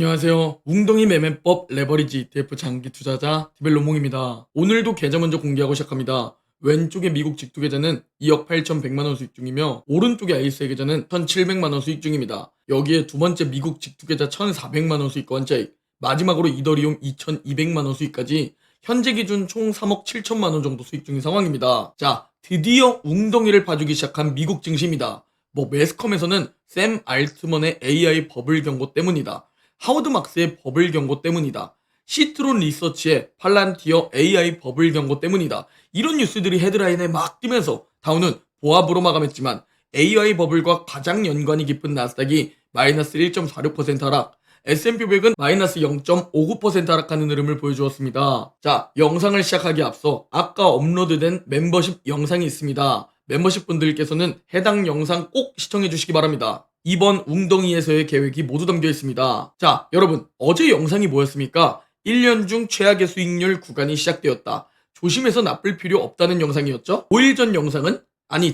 안녕하세요. 웅덩이 매매법 레버리지 ETF 장기 투자자 디벨로몽입니다. 오늘도 계좌 먼저 공개하고 시작합니다. 왼쪽의 미국 직투 계좌는 2억 8,100만 원 수익 중이며 오른쪽의 아이스의 계좌는 1,700만 원 수익 중입니다. 여기에 두 번째 미국 직투 계좌 1,400만 원 수익과 원자익, 마지막으로 이더리움 2,200만 원 수익까지 현재 기준 총 3억 7천만 원 정도 수익 중인 상황입니다. 자, 드디어 웅덩이를 봐주기 시작한 미국 증시입니다. 매스컴에서는 샘 알트먼의 AI 버블 경고 때문이다. 하워드 막스의 버블 경고 때문이다. 시트론 리서치의 팔란티어 AI 버블 경고 때문이다. 이런 뉴스들이 헤드라인에 막 뜨면서 다우는 보합으로 마감했지만 AI 버블과 가장 연관이 깊은 나스닥이 마이너스 1.46% 하락, S&P 500은 마이너스 0.59% 하락하는 흐름을 보여주었습니다. 자, 영상을 시작하기 앞서 아까 업로드된 멤버십 영상이 있습니다. 멤버십 분들께서는 해당 영상 꼭 시청해 주시기 바랍니다. 이번 웅덩이에서의 계획이 모두 담겨 있습니다. 자, 여러분, 어제 영상이 뭐였습니까? 1년 중 최악의 수익률 구간이 시작되었다. 조심해서 나쁠 필요 없다는 영상이었죠? 5일 전 영상은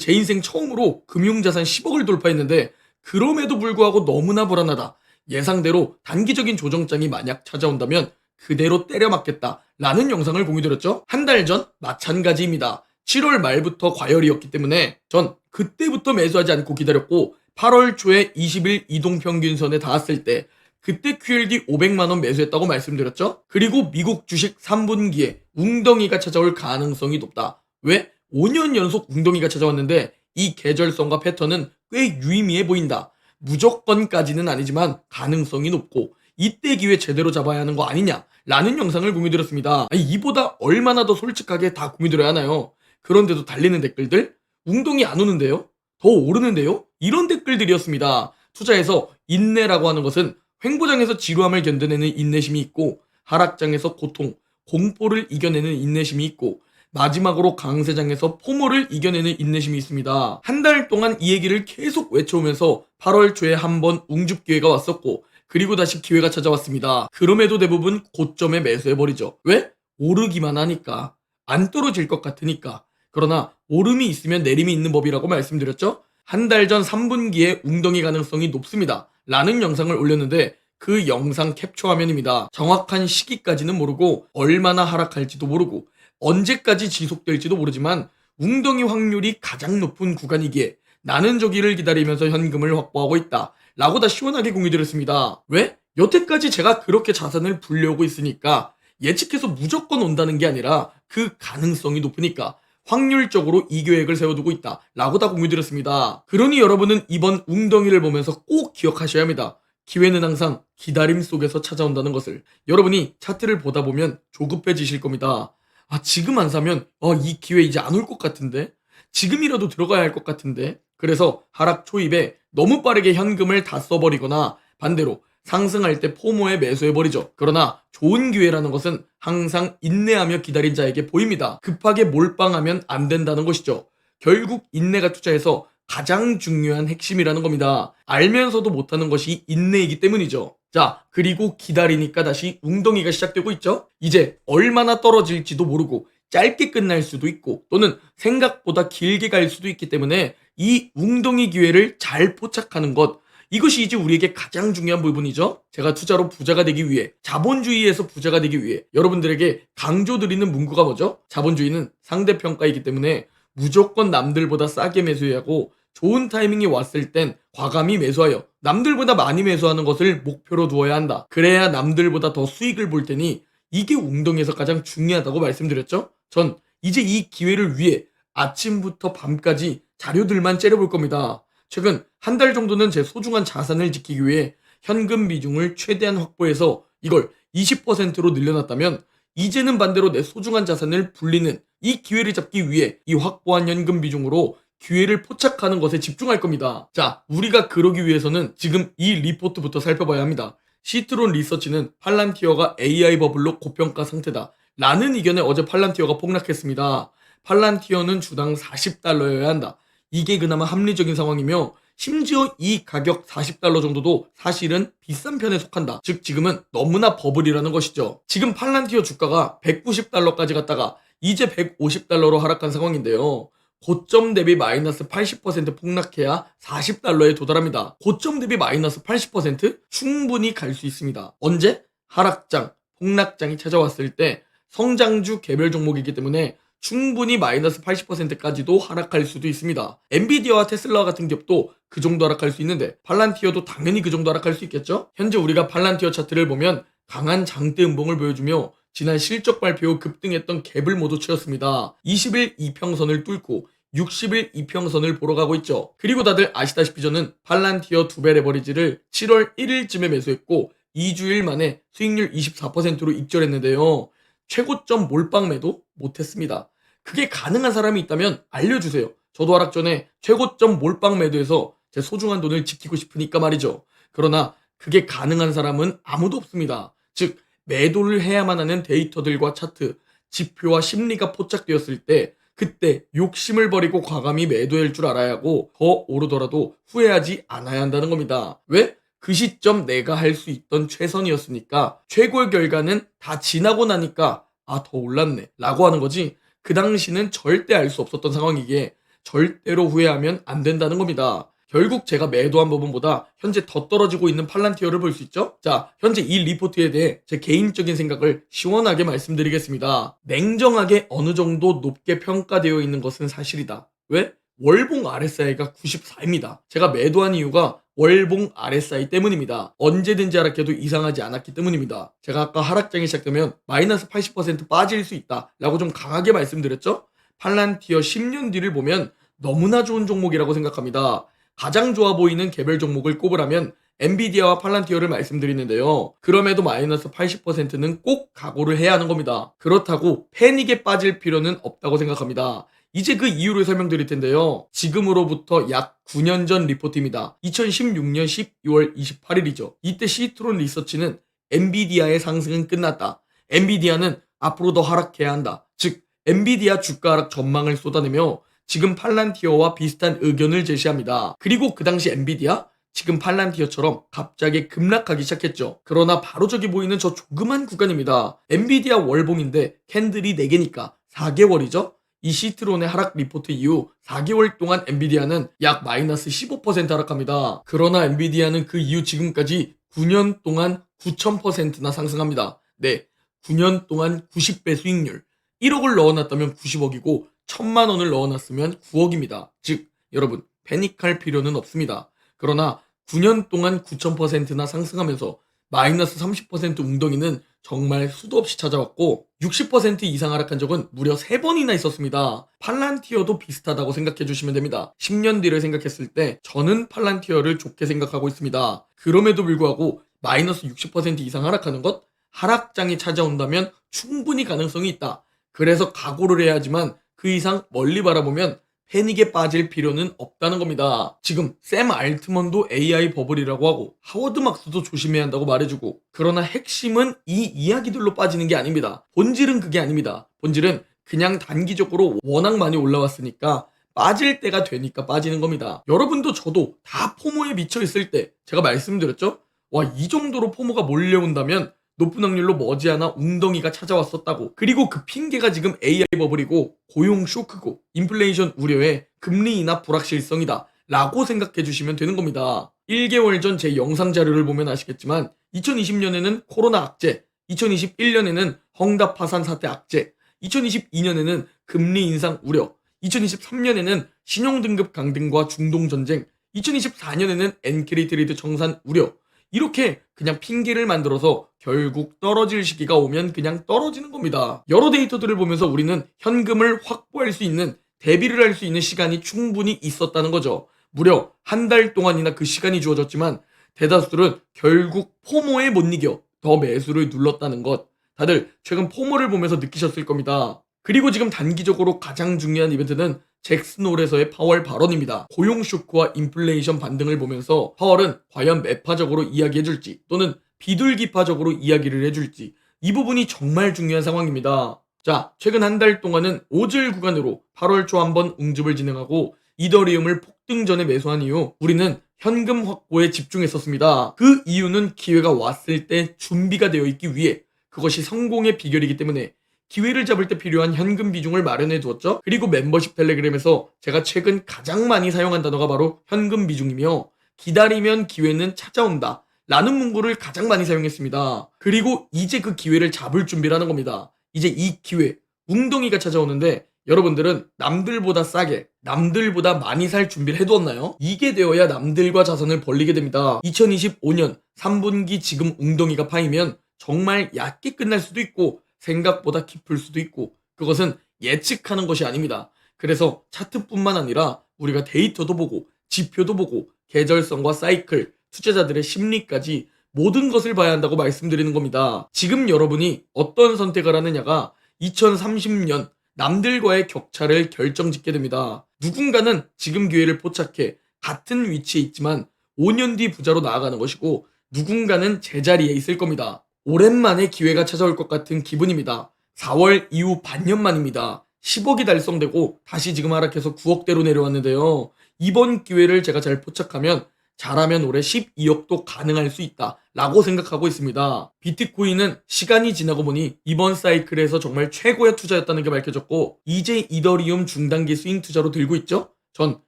제 인생 처음으로 금융자산 10억을 돌파했는데 그럼에도 불구하고 너무나 불안하다. 예상대로 단기적인 조정장이 만약 찾아온다면 그대로 때려 맞겠다 라는 영상을 공유드렸죠? 한 달 전 마찬가지입니다. 7월 말부터 과열이었기 때문에 전 그때부터 매수하지 않고 기다렸고 8월 초에 20일 이동평균선에 닿았을 때 그때 QLD 500만원 매수했다고 말씀드렸죠? 그리고 미국 주식 3분기에 웅덩이가 찾아올 가능성이 높다. 왜? 5년 연속 웅덩이가 찾아왔는데 이 계절성과 패턴은 꽤 유의미해 보인다. 무조건까지는 아니지만 가능성이 높고 이때 기회 제대로 잡아야 하는 거 아니냐 라는 영상을 공유드렸습니다. 이보다 얼마나 더 솔직하게 다 공유드려야 하나요? 그런데도 달리는 댓글들? 웅덩이 안 오는데요? 더 오르는데요? 이런 댓글들이었습니다. 투자에서 인내라고 하는 것은 횡보장에서 지루함을 견뎌내는 인내심이 있고 하락장에서 고통, 공포를 이겨내는 인내심이 있고 마지막으로 강세장에서 포모를 이겨내는 인내심이 있습니다. 한 달 동안 이 얘기를 계속 외쳐오면서 8월 초에 한번 웅줍 기회가 왔었고 그리고 다시 기회가 찾아왔습니다. 그럼에도 대부분 고점에 매수해버리죠. 왜? 오르기만 하니까. 안 떨어질 것 같으니까. 그러나 오름이 있으면 내림이 있는 법이라고 말씀드렸죠? 한 달 전 3분기에 웅덩이 가능성이 높습니다. 라는 영상을 올렸는데 그 영상 캡처 화면입니다. 정확한 시기까지는 모르고 얼마나 하락할지도 모르고 언제까지 지속될지도 모르지만 웅덩이 확률이 가장 높은 구간이기에 나는 저기를 기다리면서 현금을 확보하고 있다. 라고 다 시원하게 공유드렸습니다. 왜? 여태까지 제가 그렇게 자산을 불려오고 있으니까 예측해서 무조건 온다는 게 아니라 그 가능성이 높으니까 확률적으로 이 계획을 세워두고 있다 라고 다 공유드렸습니다. 그러니 여러분은 이번 웅덩이를 보면서 꼭 기억하셔야 합니다. 기회는 항상 기다림 속에서 찾아온다는 것을. 여러분이 차트를 보다 보면 조급해지실 겁니다. 지금 안 사면 이 기회 이제 안 올 것 같은데, 지금이라도 들어가야 할 것 같은데. 그래서 하락 초입에 너무 빠르게 현금을 다 써버리거나 반대로 상승할 때 포모에 매수해버리죠. 그러나 좋은 기회라는 것은 항상 인내하며 기다린 자에게 보입니다. 급하게 몰빵하면 안 된다는 것이죠. 결국 인내가 투자에서 가장 중요한 핵심이라는 겁니다. 알면서도 못하는 것이 인내이기 때문이죠. 자, 그리고 기다리니까 다시 웅덩이가 시작되고 있죠. 이제 얼마나 떨어질지도 모르고 짧게 끝날 수도 있고 또는 생각보다 길게 갈 수도 있기 때문에 이 웅덩이 기회를 잘 포착하는 것, 이것이 이제 우리에게 가장 중요한 부분이죠. 제가 투자로 부자가 되기 위해, 자본주의에서 부자가 되기 위해 여러분들에게 강조드리는 문구가 뭐죠? 자본주의는 상대평가이기 때문에 무조건 남들보다 싸게 매수해야 하고 좋은 타이밍이 왔을 땐 과감히 매수하여 남들보다 많이 매수하는 것을 목표로 두어야 한다. 그래야 남들보다 더 수익을 볼 테니 이게 웅덩이에서 가장 중요하다고 말씀드렸죠? 전 이제 이 기회를 위해 아침부터 밤까지 자료들만 째려볼 겁니다. 최근 한 달 정도는 제 소중한 자산을 지키기 위해 현금 비중을 최대한 확보해서 이걸 20%로 늘려놨다면 이제는 반대로 내 소중한 자산을 불리는 이 기회를 잡기 위해 이 확보한 현금 비중으로 기회를 포착하는 것에 집중할 겁니다. 자, 우리가 그러기 위해서는 지금 이 리포트부터 살펴봐야 합니다. 시트론 리서치는 팔란티어가 AI 버블로 고평가 상태다 라는 의견에 어제 팔란티어가 폭락했습니다. 팔란티어는 주당 40달러여야 한다. 이게 그나마 합리적인 상황이며 심지어 이 가격 40달러 정도도 사실은 비싼 편에 속한다. 즉 지금은 너무나 버블이라는 것이죠. 지금 팔란티어 주가가 190달러까지 갔다가 이제 150달러로 하락한 상황인데요. 고점 대비 마이너스 80% 폭락해야 $40에 도달합니다. 고점 대비 마이너스 80%? 충분히 갈 수 있습니다. 언제? 하락장, 폭락장이 찾아왔을 때 성장주 개별 종목이기 때문에 충분히 마이너스 80%까지도 하락할 수도 있습니다. 엔비디아와 테슬라 같은 기업도 그 정도 하락할 수 있는데 팔란티어도 당연히 그 정도 하락할 수 있겠죠? 현재 우리가 팔란티어 차트를 보면 강한 장대 음봉을 보여주며 지난 실적 발표 후 급등했던 갭을 모두 채웠습니다. 20일 이평선을 뚫고 60일 이평선을 보러 가고 있죠. 그리고 다들 아시다시피 저는 팔란티어 2배 레버리지를 7월 1일쯤에 매수했고 2주일 만에 수익률 24%로 익절했는데요. 최고점 몰빵 매도 못했습니다. 그게 가능한 사람이 있다면 알려주세요. 저도 하락 전에 최고점 몰빵 매도해서 제 소중한 돈을 지키고 싶으니까 말이죠. 그러나 그게 가능한 사람은 아무도 없습니다. 즉 매도를 해야만 하는 데이터들과 차트, 지표와 심리가 포착되었을 때 그때 욕심을 버리고 과감히 매도할 줄 알아야 하고 더 오르더라도 후회하지 않아야 한다는 겁니다. 왜? 그 시점 내가 할 수 있던 최선이었으니까 최고의 결과는 다 지나고 나니까 더 올랐네 라고 하는 거지 그 당시는 절대 알 수 없었던 상황이기에 절대로 후회하면 안 된다는 겁니다. 결국 제가 매도한 부분보다 현재 더 떨어지고 있는 팔란티어를 볼 수 있죠? 자, 현재 이 리포트에 대해 제 개인적인 생각을 시원하게 말씀드리겠습니다. 냉정하게 어느 정도 높게 평가되어 있는 것은 사실이다. 왜? 월봉 RSI가 94입니다. 제가 매도한 이유가 월봉 RSI 때문입니다. 언제든지 하락해도 이상하지 않았기 때문입니다. 제가 아까 하락장이 시작되면 마이너스 80% 빠질 수 있다 라고 좀 강하게 말씀드렸죠? 팔란티어 10년 뒤를 보면 너무나 좋은 종목이라고 생각합니다. 가장 좋아 보이는 개별 종목을 꼽으라면 엔비디아와 팔란티어를 말씀드리는데요. 그럼에도 마이너스 80%는 꼭 각오를 해야 하는 겁니다. 그렇다고 패닉에 빠질 필요는 없다고 생각합니다. 이제 그 이유를 설명드릴 텐데요. 지금으로부터 약 9년 전 리포트입니다. 2016년 12월 28일이죠. 이때 시트론 리서치는 엔비디아의 상승은 끝났다. 엔비디아는 앞으로 더 하락해야 한다. 즉 엔비디아 주가 하락 전망을 쏟아내며 지금 팔란티어와 비슷한 의견을 제시합니다. 그리고 그 당시 엔비디아 지금 팔란티어처럼 갑자기 급락하기 시작했죠. 그러나 바로 저기 보이는 저 조그만 구간입니다. 엔비디아 월봉인데 캔들이 4개니까 4개월이죠. 이 시트론의 하락 리포트 이후 4개월 동안 엔비디아는 약 마이너스 15% 하락합니다. 그러나 엔비디아는 그 이후 지금까지 9년 동안 9000%나 상승합니다. 네, 9년 동안 90배 수익률. 1억을 넣어놨다면 90억이고 1000만 원을 넣어놨으면 9억입니다. 즉 여러분 패닉할 필요는 없습니다. 그러나 9년 동안 9000%나 상승하면서 마이너스 30% 웅덩이는 정말 수도 없이 찾아왔고 60% 이상 하락한 적은 무려 3번이나 있었습니다. 팔란티어도 비슷하다고 생각해 주시면 됩니다. 10년 뒤를 생각했을 때 저는 팔란티어를 좋게 생각하고 있습니다. 그럼에도 불구하고 마이너스 60% 이상 하락하는 것 하락장이 찾아온다면 충분히 가능성이 있다. 그래서 각오를 해야 하지만 그 이상 멀리 바라보면 패닉에 빠질 필요는 없다는 겁니다. 지금 샘 알트먼도 AI 버블이라고 하고 하워드 막스도 조심해야 한다고 말해주고 그러나 핵심은 이 이야기들로 빠지는 게 아닙니다. 본질은 그게 아닙니다. 본질은 그냥 단기적으로 워낙 많이 올라왔으니까 빠질 때가 되니까 빠지는 겁니다. 여러분도 저도 다 포모에 미쳐 있을 때 제가 말씀드렸죠? 와, 이 정도로 포모가 몰려온다면 높은 확률로 머지않아 웅덩이가 찾아왔었다고. 그리고 그 핑계가 지금 AI 버블이고 고용 쇼크고 인플레이션 우려에 금리 인하 불확실성이다 라고 생각해 주시면 되는 겁니다. 1개월 전 제 영상 자료를 보면 아시겠지만 2020년에는 코로나 악재, 2021년에는 헝다 파산 사태 악재, 2022년에는 금리 인상 우려, 2023년에는 신용등급 강등과 중동전쟁, 2024년에는 엔캐리 트레이드 정산 우려, 이렇게 그냥 핑계를 만들어서 결국 떨어질 시기가 오면 그냥 떨어지는 겁니다. 여러 데이터들을 보면서 우리는 현금을 확보할 수 있는, 대비를 할 수 있는 시간이 충분히 있었다는 거죠. 무려 한 달 동안이나 그 시간이 주어졌지만 대다수들은 결국 포모에 못 이겨 더 매수를 눌렀다는 것. 다들 최근 포모를 보면서 느끼셨을 겁니다. 그리고 지금 단기적으로 가장 중요한 이벤트는 잭슨홀에서의 파월 발언입니다. 고용 쇼크와 인플레이션 반등을 보면서 파월은 과연 매파적으로 이야기해줄지 또는 비둘기파적으로 이야기를 해줄지 이 부분이 정말 중요한 상황입니다. 자, 최근 한 달 동안은 오즐 구간으로 8월 초 한번 웅집을 진행하고 이더리움을 폭등 전에 매수한 이후 우리는 현금 확보에 집중했었습니다. 그 이유는 기회가 왔을 때 준비가 되어 있기 위해 그것이 성공의 비결이기 때문에 기회를 잡을 때 필요한 현금 비중을 마련해 두었죠. 그리고 멤버십 텔레그램에서 제가 최근 가장 많이 사용한 단어가 바로 현금 비중이며 기다리면 기회는 찾아온다 라는 문구를 가장 많이 사용했습니다. 그리고 이제 그 기회를 잡을 준비를 하는 겁니다. 이제 이 기회, 웅덩이가 찾아오는데 여러분들은 남들보다 싸게, 남들보다 많이 살 준비를 해두었나요? 이게 되어야 남들과 자선을 벌리게 됩니다. 2025년 3분기 지금 웅덩이가 파이면 정말 얕게 끝날 수도 있고 생각보다 깊을 수도 있고 그것은 예측하는 것이 아닙니다. 그래서 차트뿐만 아니라 우리가 데이터도 보고 지표도 보고 계절성과 사이클, 투자자들의 심리까지 모든 것을 봐야 한다고 말씀드리는 겁니다. 지금 여러분이 어떤 선택을 하느냐가 2030년 남들과의 격차를 결정짓게 됩니다. 누군가는 지금 기회를 포착해 같은 위치에 있지만 5년 뒤 부자로 나아가는 것이고 누군가는 제자리에 있을 겁니다. 오랜만에 기회가 찾아올 것 같은 기분입니다. 4월 이후 반년 만입니다. 10억이 달성되고 다시 지금 하락해서 9억대로 내려왔는데요. 이번 기회를 제가 잘 포착하면 잘하면 올해 12억도 가능할 수 있다 라고 생각하고 있습니다. 비트코인은 시간이 지나고 보니 이번 사이클에서 정말 최고의 투자였다는 게 밝혀졌고 이제 이더리움 중단기 스윙 투자로 들고 있죠. 전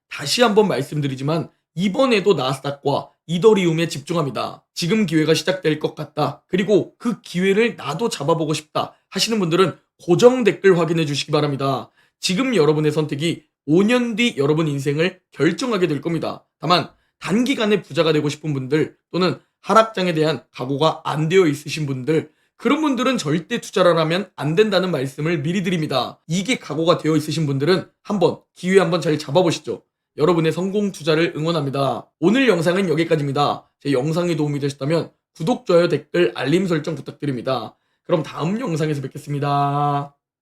다시 한번 말씀드리지만 이번에도 나스닥과 이더리움에 집중합니다. 지금 기회가 시작될 것 같다. 그리고 그 기회를 나도 잡아보고 싶다 하시는 분들은 고정 댓글 확인해 주시기 바랍니다. 지금 여러분의 선택이 5년 뒤 여러분 인생을 결정하게 될 겁니다. 다만 단기간에 부자가 되고 싶은 분들 또는 하락장에 대한 각오가 안 되어 있으신 분들 그런 분들은 절대 투자를 하면 안 된다는 말씀을 미리 드립니다. 이게 각오가 되어 있으신 분들은 기회 한번 잘 잡아보시죠. 여러분의 성공 투자를 응원합니다. 오늘 영상은 여기까지입니다. 제 영상이 도움이 되셨다면 구독, 좋아요, 댓글, 알림 설정 부탁드립니다. 그럼 다음 영상에서 뵙겠습니다.